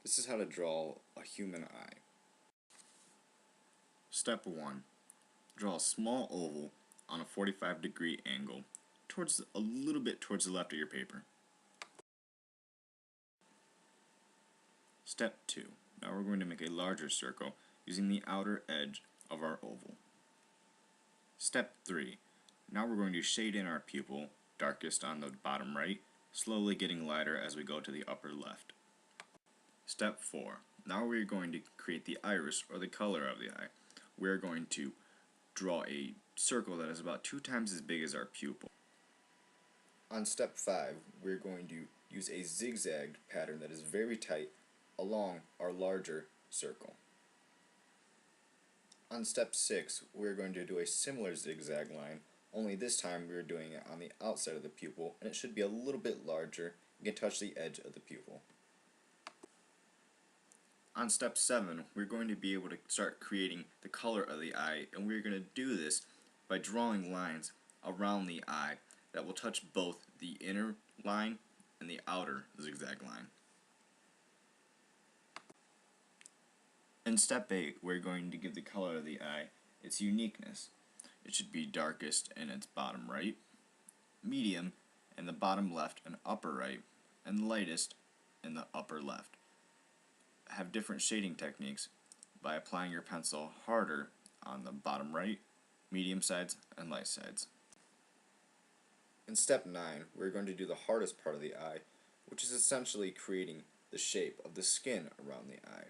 This is how to draw a human eye. Step 1. Draw a small oval on a 45-degree angle a little bit towards the left of your paper. Step 2. Now we're going to make a larger circle using the outer edge of our oval. Step 3. Now we're going to shade in our pupil, darkest on the bottom right, slowly getting lighter as we go to the upper left. Step 4. Now we're going to create the iris, or the color of the eye. We're going to draw a circle that is about 2 times as big as our pupil. On step 5, we're going to use a zigzag pattern that is very tight along our larger circle. On step 6, we're going to do a similar zigzag line, only this time we're doing it on the outside of the pupil, and it should be a little bit larger and can touch the edge of the pupil. On step 7, we're going to be able to start creating the color of the eye, and we're going to do this by drawing lines around the eye that will touch both the inner line and the outer zigzag line. In step 8, we're going to give the color of the eye its uniqueness. It should be darkest in its bottom right, medium in the bottom left and upper right, and lightest in the upper left. Have different shading techniques by applying your pencil harder on the bottom right, medium sides, and light sides. In step 9, we're going to do the hardest part of the eye, which is essentially creating the shape of the skin around the eye.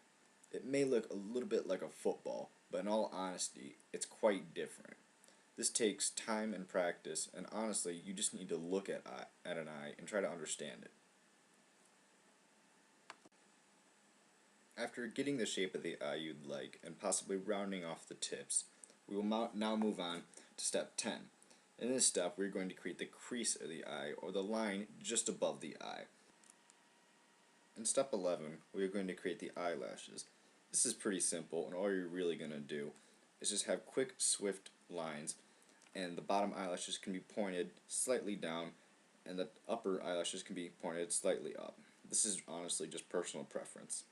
It may look a little bit like a football, but in all honesty, it's quite different. This takes time and practice, and honestly, you just need to look at an eye and try to understand it. After getting the shape of the eye you'd like, and possibly rounding off the tips, we will now move on to step 10. In this step, we're going to create the crease of the eye, or the line just above the eye. In step 11, we are going to create the eyelashes. This is pretty simple, and all you're really going to do is just have quick, swift lines, and the bottom eyelashes can be pointed slightly down, and the upper eyelashes can be pointed slightly up. This is honestly just personal preference.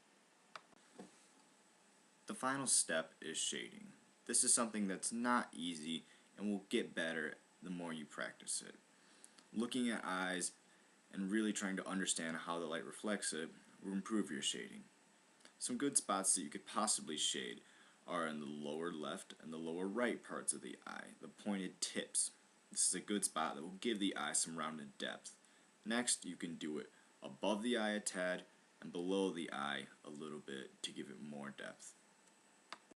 The final step is shading. This is something that's not easy and will get better the more you practice it. Looking at eyes and really trying to understand how the light reflects it will improve your shading. Some good spots that you could possibly shade are in the lower left and the lower right parts of the eye, the pointed tips. This is a good spot that will give the eye some rounded depth. Next, you can do it above the eye a tad and below the eye a little bit to give it more depth.